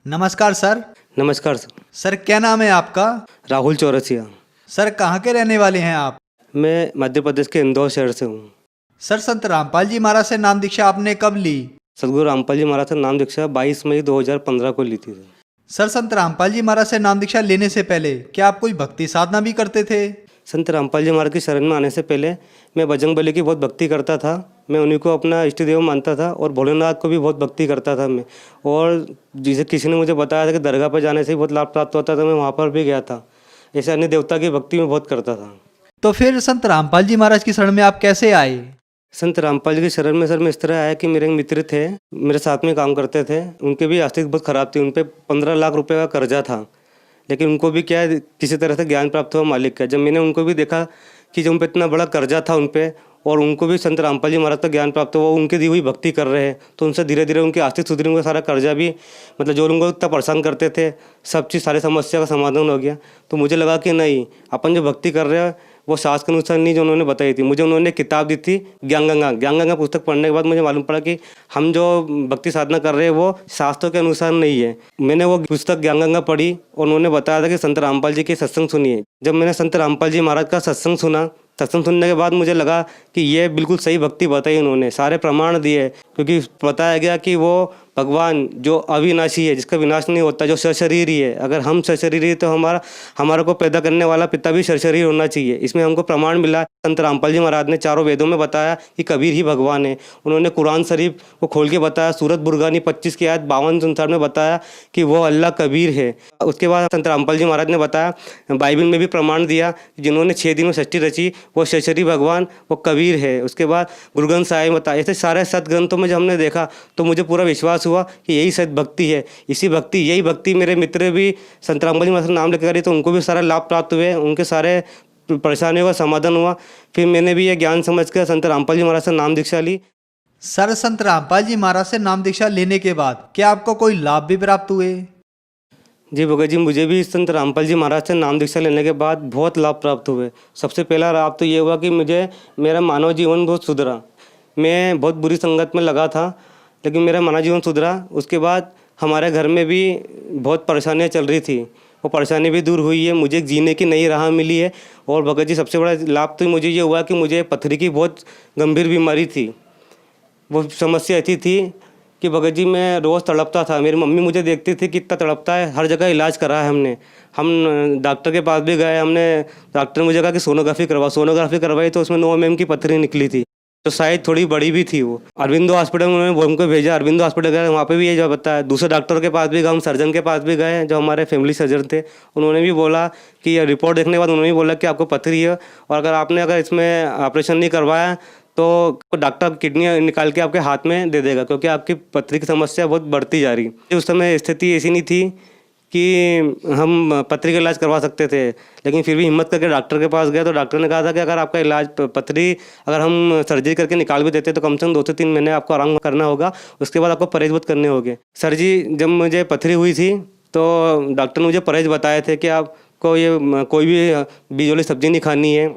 नमस्कार सर। नमस्कार sir. Sir क्या नाम है आपका? राहुल चौरसिया। सर कहाँ के रहने वाले हैं आप? मैं मध्य प्रदेश के इंदौर शहर से हूँ। सर संत रामपाल जी महाराज से नाम दीक्षा आपने कब ली? सदगुरु रामपाल जी महाराज से नाम दीक्षा 22 मई 2015 को ली थी सर। सर संत रामपाल जी महाराज से नाम दीक्षा लेने से पहले क्या आप कोई भक्ति साधना भी करते थे? संत रामपाल जी महाराज की शरण में आने से पहले मैं बजरंग बली की बहुत भक्ति करता था। मैं उन्हीं को अपना इष्ट देव मानता था और भोलेनाथ को भी बहुत भक्ति करता था मैं। और जिसे किसी ने मुझे बताया था कि दरगाह पर जाने से ही बहुत लाभ प्राप्त होता था, मैं वहाँ पर भी गया था। ऐसे अन्य देवता की भक्ति में बहुत करता था। तो फिर संत रामपाल जी महाराज की शरण में आप कैसे आए? संत रामपाल जी की शरण में सर मैं इस तरह आया कि मेरे एक मित्र थे, मेरे साथ में काम करते थे। उनके भी आर्थिक बहुत ख़राब थी, उन पे 15 लाख रुपए का कर्जा था। लेकिन उनको भी क्या है, किसी तरह से ज्ञान प्राप्त हुआ मालिक का। जब मैंने उनको भी देखा कि जब उन पर इतना बड़ा कर्जा था उन पे, और उनको भी संत रामपाल जी महाराज का ज्ञान प्राप्त हुआ, उनकी दी हुई भक्ति कर रहे हैं, तो उनसे धीरे धीरे उनकी आर्थिक सुधरी, उनका सारा कर्जा भी, मतलब जो उनको इतना परेशान करते थे, सब चीज़ सारी समस्या का समाधान हो गया। तो मुझे लगा कि नहीं, अपन जो भक्ति कर रहे हैं वो शास्त्र के अनुसार नहीं जो उन्होंने बताई थी। मुझे उन्होंने किताब दी थी ज्ञान गंगा पुस्तक पढ़ने के बाद मुझे मालूम पड़ा कि हम जो भक्ति साधना कर रहे हैं वो शास्त्रों के अनुसार नहीं है। मैंने वो पुस्तक ज्ञान गंगा पढ़ी और उन्होंने बताया था कि संत रामपाल जी की सत्संग सुनिए। जब मैंने संत रामपाल जी महाराज का सत्संग सुनने के बाद मुझे लगा कि ये बिल्कुल सही भक्ति बताई उन्होंने, सारे प्रमाण दिए। क्योंकि बताया गया कि वो भगवान जो अविनाशी है, जिसका विनाश नहीं होता, जो सशरीरी है। अगर हम सशरीरी है तो हमारा को पैदा करने वाला पिता भी सशरीर होना चाहिए। इसमें हमको प्रमाण मिला। संत रामपाल जी महाराज ने चारों वेदों में बताया कि कबीर ही भगवान है। उन्होंने कुरान शरीफ को खोल के बताया, सूरत बुरगानी 25 की आयत 52-59 में बताया कि वो अल्लाह कबीर है। उसके बाद संत रामपाल जी महाराज ने बताया, बाइबल में भी प्रमाण दिया, जिन्होंने 6 दिन में सृष्टि रची वो सशरीरी भगवान वो कबीर है। उसके बाद गुरु ग्रंथ साहिब बताया। ऐसे सारे सदग्रंथों में जब हमने देखा तो मुझे पूरा विश्वास हुआ कि यही सत भक्ति है। यही भक्ति मेरे मित्र भी संत रामपाल जी महाराज का नाम लेकर करी, तो उनको भी सारा लाभ प्राप्त हुए, उनके सारे परेशानियों का समाधान हुआ। फिर मैंने भी ये ज्ञान समझ कर संत रामपाल जी महाराज से नाम दीक्षा ली। सर संत रामपाल जी महाराज से नाम दीक्षा लेने के बाद क्या आपको कोई लाभ भी प्राप्त हुए? जी भगत जी, मुझे भी संत रामपाल जी महाराज से नाम दीक्षा लेने के बाद बहुत लाभ प्राप्त हुए। सबसे पहला लाभ तो ये हुआ कि मेरा मानव जीवन बहुत सुधरा। मैं बहुत बुरी संगत में लगा था, लेकिन मेरा मानव जीवन सुधरा। उसके बाद हमारे घर में भी बहुत परेशानियां चल रही थी, वो परेशानी भी दूर हुई है। मुझे जीने की नई राह मिली है। और भगत जी, सबसे बड़ा लाभ तो मुझे ये हुआ कि मुझे पथरी की बहुत गंभीर बीमारी थी। वो समस्या ऐसी थी कि भगत जी मैं रोज़ तड़पता था। मेरी मम्मी मुझे देखती थी कि इतना तड़पता है। हर जगह इलाज करा है हमने। हम डॉक्टर के पास भी गए, हमने डॉक्टर ने मुझे कहा कि सोनोग्राफी करवाई तो उसमें 9 mm की पथरी निकली थी, तो शायद थोड़ी बड़ी भी थी वो। अरविंदो हॉस्पिटल में उन्होंने हमको भेजा। अरविंदो हॉस्पिटल गए, वहाँ पे भी ये जो बताया। दूसरे डॉक्टर के पास भी गए, हम सर्जन के पास भी गए जो हमारे फैमिली सर्जन थे। उन्होंने भी बोला कि ये रिपोर्ट देखने के बाद उन्होंने भी बोला कि आपको पथरी है, और अगर इसमें ऑपरेशन नहीं करवाया तो डॉक्टर किडनी निकाल के आपके हाथ में दे देगा, क्योंकि आपकी पथरी की समस्या बहुत बढ़ती जा रही। उस समय स्थिति ऐसी नहीं थी कि हम पथरी का इलाज करवा सकते थे, लेकिन फिर भी हिम्मत करके डॉक्टर के पास गए। तो डॉक्टर ने कहा था कि अगर आपका इलाज पथरी अगर हम सर्जरी करके निकाल भी देते तो कम से कम 2 से 3 महीने आपको आराम करना होगा, उसके बाद आपको परहेज बहुत करने होंगे। सर जी, जब मुझे पथरी हुई थी तो डॉक्टर ने मुझे परहेज बताए थे कि आपको ये कोई भी बीज वाली सब्जी नहीं खानी है,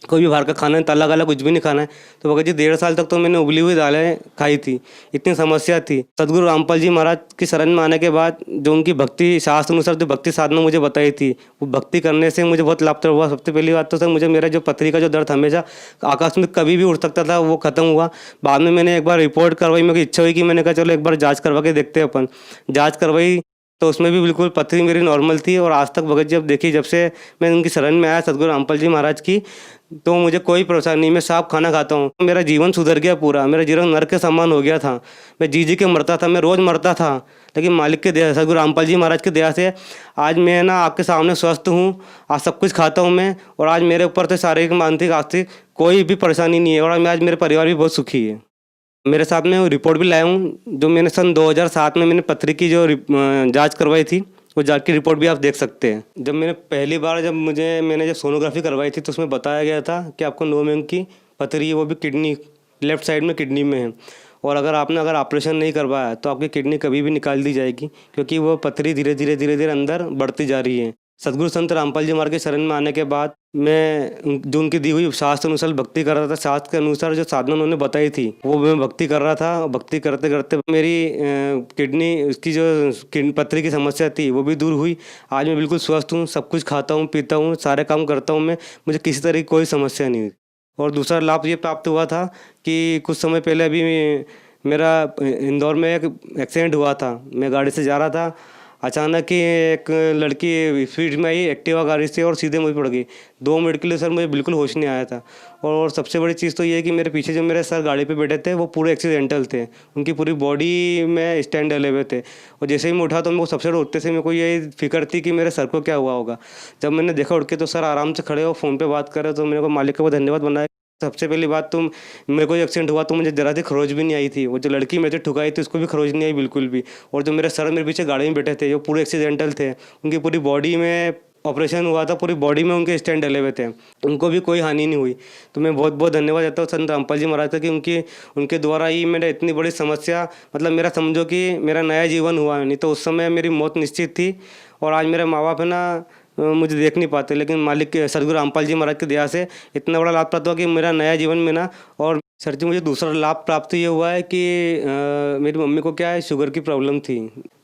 कोई भी बाहर का खाना है, तला गला कुछ भी नहीं खाना है। तो भगत जी 1.5 साल तक तो मैंने उबली हुई दालें खाई थी, इतनी समस्या थी। सदगुरु रामपाल जी महाराज की शरण में आने के बाद जो उनकी भक्ति शास्त्र अनुसार जो भक्ति साधना मुझे बताई थी, वो भक्ति करने से मुझे बहुत लाभ हुआ। सबसे पहली बात तो सर, मुझे मेरा जो पथरी का जो दर्द हमेशा आकाश में कभी भी उड़ सकता था, वो खत्म हुआ। बाद में मैंने एक बार रिपोर्ट करवाई, मेरी इच्छा हुई कि मैंने कहा चलो एक बार जाँच करवा के देखते हैं अपन। जाँच करवाई तो उसमें भी बिल्कुल पथरी मेरी नॉर्मल थी। और आज तक भगत जी अब देखिए, जब से मैं उनकी शरण में आया सदगुरु रामपाल जी महाराज की, तो मुझे कोई परेशानी नहीं। मैं साफ खाना खाता हूँ, मेरा जीवन सुधर गया पूरा। मेरा जीवन नर्क के समान हो गया था। मैं जी के मरता था, मैं रोज़ मरता था, लेकिन मालिक के दया, सदगुरु रामपाल जी महाराज की दया से आज मैं आपके सामने स्वस्थ हूँ। आज सब कुछ खाता हूँ मैं, और आज मेरे ऊपर से शारीरिक मानसिक आर्थिक कोई भी परेशानी नहीं है। और आज मेरे परिवार भी बहुत सुखी है। मेरे साथ में रिपोर्ट भी लाया हूँ, जो मैंने सन 2007 में मैंने पथरी की जो जांच करवाई थी, वो जांच की रिपोर्ट भी आप देख सकते हैं। जब मैंने जब सोनोग्राफी करवाई थी तो उसमें बताया गया था कि आपको 9 mm की पथरी है, वो भी किडनी लेफ्ट साइड में किडनी में है। और अगर ऑपरेशन नहीं करवाया तो आपकी किडनी कभी भी निकाल दी जाएगी, क्योंकि वो पथरी धीरे धीरे अंदर बढ़ती जा रही है। सदगुरु संत रामपाल जी महाराज के शरण में आने के बाद मैं जो उनकी दी हुई शास्त्र अनुसार भक्ति कर रहा था। शास्त्र के अनुसार जो साधना उन्होंने बताई थी वो मैं भक्ति कर रहा था। भक्ति करते करते मेरी किडनी उसकी जो पथरी की समस्या थी वो भी दूर हुई। आज मैं बिल्कुल स्वस्थ हूँ, सब कुछ खाता हूँ, पीता हूँ, सारे काम करता हूँ मैं, मुझे किसी तरह की कोई समस्या नहीं हुई। और दूसरा लाभ ये प्राप्त हुआ था कि कुछ समय पहले अभी मेरा इंदौर में एक एक्सीडेंट हुआ था। मैं गाड़ी से जा रहा था, अचानक ही एक लड़की स्पीड में आई एक्टिवा गाड़ी से और सीधे मुझे पड़ गई। 2 मिनट के लिए सर मुझे बिल्कुल होश नहीं आया था। और सबसे बड़ी चीज़ तो ये है कि मेरे पीछे जो मेरे सर गाड़ी पे बैठे थे वो पूरे एक्सीडेंटल थे, उनकी पूरी बॉडी में स्टैंड डले हुए थे। और जैसे ही मैं उठा तो मेरे को सबसे बड़े उठते से मेरे को ये फिक्र थी कि मेरे सर को क्या हुआ होगा। जब मैंने देखा उठ के तो सर आराम से खड़े हो फ़ोन पर बात कर रहे, तो मेरे को मालिक का बहुत धन्यवाद बनाया। सबसे पहली बात तो मेरे को एक्सीडेंट हुआ तो मुझे जरा सी खरोच भी नहीं आई थी। वो जो लड़की मेरे से ठुकाई थी उसको भी खरोच नहीं आई बिल्कुल भी। और जो मेरे सर मेरे पीछे गाड़ी में बैठे थे जो पूरे एक्सीडेंटल थे, उनकी पूरी बॉडी में ऑपरेशन हुआ था, पूरी बॉडी में उनके स्टैंड डले हुए थे, उनको भी कोई हानि नहीं हुई। तो मैं बहुत बहुत धन्यवाद देता हूँ संत रामपाल जी महाराज का कि उनके द्वारा ही मेरा इतनी बड़ी समस्या, मतलब मेरा समझो कि मेरा नया जीवन हुआ। नहीं तो उस समय मेरी मौत निश्चित थी। और आज मेरे माँ बाप है ना मुझे देख नहीं पाते, लेकिन मालिक के सदगुरु रामपाल जी महाराज की दया से इतना बड़ा लाभ प्राप्त हुआ कि मेरा नया जीवन में ना। और सर जी मुझे दूसरा लाभ प्राप्त ये हुआ है कि मेरी मम्मी को क्या है, शुगर की प्रॉब्लम थी।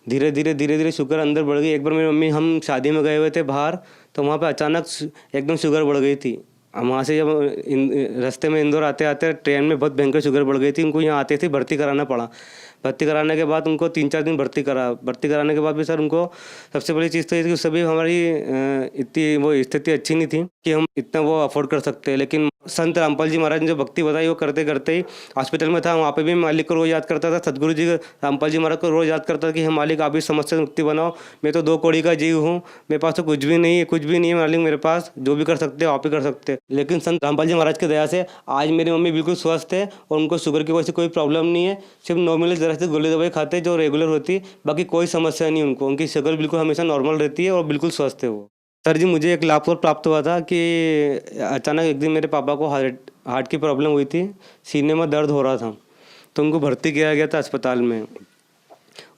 धीरे धीरे शुगर अंदर बढ़ गई। एक बार मेरी मम्मी, हम शादी में गए हुए थे बाहर, तो वहाँ पे अचानक एकदम शुगर बढ़ गई थी। हम वहाँ से जब रास्ते में इंदौर आते आते ट्रेन में बहुत भयंकर शुगर बढ़ गई थी। उनको यहाँ आते थे भर्ती कराना पड़ा। भर्ती कराने के बाद उनको 3-4 दिन भर्ती कराने के बाद भी सर उनको सबसे बड़ी चीज़ तो ये थी कि उस समय हमारी इतनी वो स्थिति अच्छी नहीं थी कि हम इतना वो अफोर्ड कर सकते हैं। लेकिन संत रामपाल जी महाराज ने जो भक्ति बताई वो करते करते ही हॉस्पिटल में था, वहाँ पे भी मालिक को रोज़ याद करता था। सदगुरु जी रामपाल जी महाराज को रोज़ याद करता था कि हम मालिक आप इस समस्या से मुक्ति बनाओ। मैं तो 2 कौड़ी का जीव हूँ, मेरे पास तो कुछ भी नहीं है मालिक, मेरे पास जो भी कर सकते हो आप ही कर सकते हैं। लेकिन संत रामपाल जी महाराज की दया से आज मेरी मम्मी बिल्कुल स्वस्थ है और उनको शुगर की वजह से कोई प्रॉब्लम नहीं है। सिर्फ नॉर्मली जरा से गोली दवाई खाते जो रेगुलर होती, बाकी कोई समस्या नहीं उनको। उनकी शुगर बिल्कुल हमेशा नॉर्मल रहती है और बिल्कुल स्वस्थ है वो। सर जी मुझे एक लाभ और प्राप्त हुआ था कि अचानक एक दिन मेरे पापा को हार्ट की प्रॉब्लम हुई थी, सीने में दर्द हो रहा था, तो उनको भर्ती किया गया था अस्पताल में।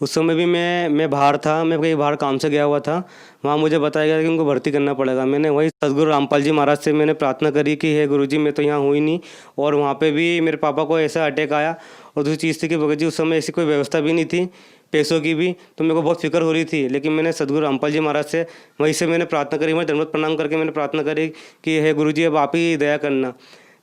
उस समय भी मैं बाहर था, मैं कहीं बाहर काम से गया हुआ था। वहाँ मुझे बताया गया कि उनको भर्ती करना पड़ेगा। मैंने वही सदगुरु रामपाल जी महाराज से मैंने प्रार्थना करी कि हे गुरुजी मैं तो यहाँ हुई नहीं। और वहाँ पे भी मेरे पापा को ऐसा अटैक आया। और दूसरी चीज़ थी कि भगत जी उस समय ऐसी कोई व्यवस्था भी नहीं थी पैसों की भी, तो मेरे को बहुत फिक्र हो रही थी। लेकिन मैंने सदगुरु रामपाल जी महाराज से वहीं से मैंने प्रार्थना करी, मैं दंडवत प्रणाम करके मैंने प्रार्थना करी कि हे गुरुजी अब आप ही दया करना।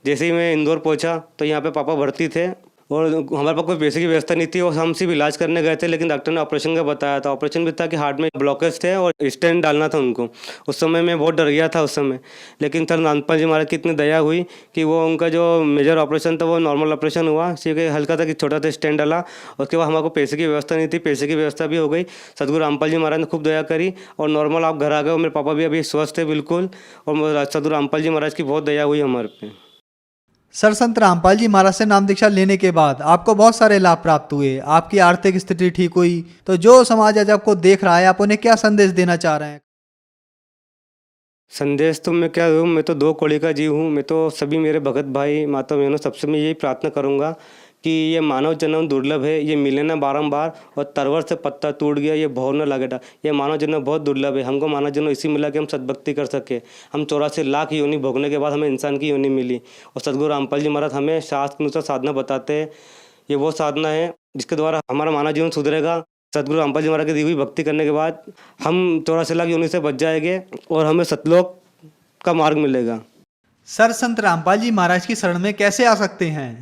जैसे ही मैं इंदौर पहुँचा तो यहाँ पर पापा भर्ती थे और हमारे पास कोई पैसे की व्यवस्था नहीं थी और हम सिर्फ इलाज करने गए थे। लेकिन डॉक्टर ने ऑपरेशन का बताया था। ऑपरेशन भी था कि हार्ट में ब्लॉकेज थे और स्टेंट डालना था उनको। उस समय मैं बहुत डर गया था उस समय। लेकिन सर रामपाल जी महाराज की इतनी दया हुई कि वो उनका जो मेजर ऑपरेशन था वो नॉर्मल ऑपरेशन हुआ, सिर्फ हल्का था कि छोटा सा स्टेंट डाला। उसके बाद हमारे को पैसे की व्यवस्था नहीं थी, पैसे की व्यवस्था भी हो गई। सदगुरु रामपाल जी महाराज ने खूब दया करी और नॉर्मल आप घर आ गए। मेरे पापा भी अभी स्वस्थ है बिल्कुल। और सदगुरु रामपाल जी महाराज की बहुत दया हुई हमारे पे। सर संत रामपाल जी महाराज से नाम दीक्षा लेने के बाद आपको बहुत सारे लाभ प्राप्त हुए, आपकी आर्थिक स्थिति ठीक हुई। तो जो समाज आज आपको देख रहा है, आप उन्हें क्या संदेश देना चाह रहे हैं? संदेश तो मैं क्या दूँ, मैं तो 2 कौड़ी का जीव हूँ। मैं तो सभी मेरे भगत भाई माता बहनों सबसे मैं यही प्रार्थना करूँगा कि ये मानव जन्म दुर्लभ है, ये मिले ना बारंबार। और तरवर से पत्ता टूट गया ये भौर न लगेगा। ये मानव जन्म बहुत दुर्लभ है। हमको मानव जन्म इसी मिला कि हम सद्भक्ति कर सके। हम 84 लाख योनि भोगने के बाद हमें इंसान की योनि मिली। और सदगुरु रामपाल जी महाराज हमें शास्त्र अनुसार साधना बताते हैं। ये वो साधना है जिसके द्वारा हमारा मानव जीवन सुधरेगा। सदगुरु रामपाल जी महाराज की दी हुई भक्ति करने के बाद हम 84 लाख योनि से बच जाएंगे और हमें सतलोक का मार्ग मिलेगा। सर संत रामपाल जी महाराज की शरण में कैसे आ सकते हैं?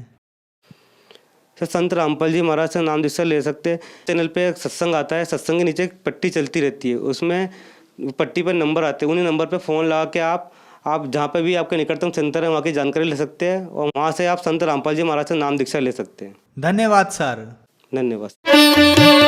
सर संत रामपाल जी महाराज से नाम दीक्षा ले सकते हैं। चैनल पे एक सत्संग आता है, सत्संग के नीचे एक पट्टी चलती रहती है, उसमें पट्टी पर नंबर आते हैं। उन्हीं नंबर पे फ़ोन लगा के आप जहाँ पे भी आपके निकटतम सेंटर है वहाँ की जानकारी ले सकते हैं और वहाँ से आप संत रामपाल जी महाराज से नाम दीक्षा ले सकते हैं। धन्यवाद सर। धन्यवाद।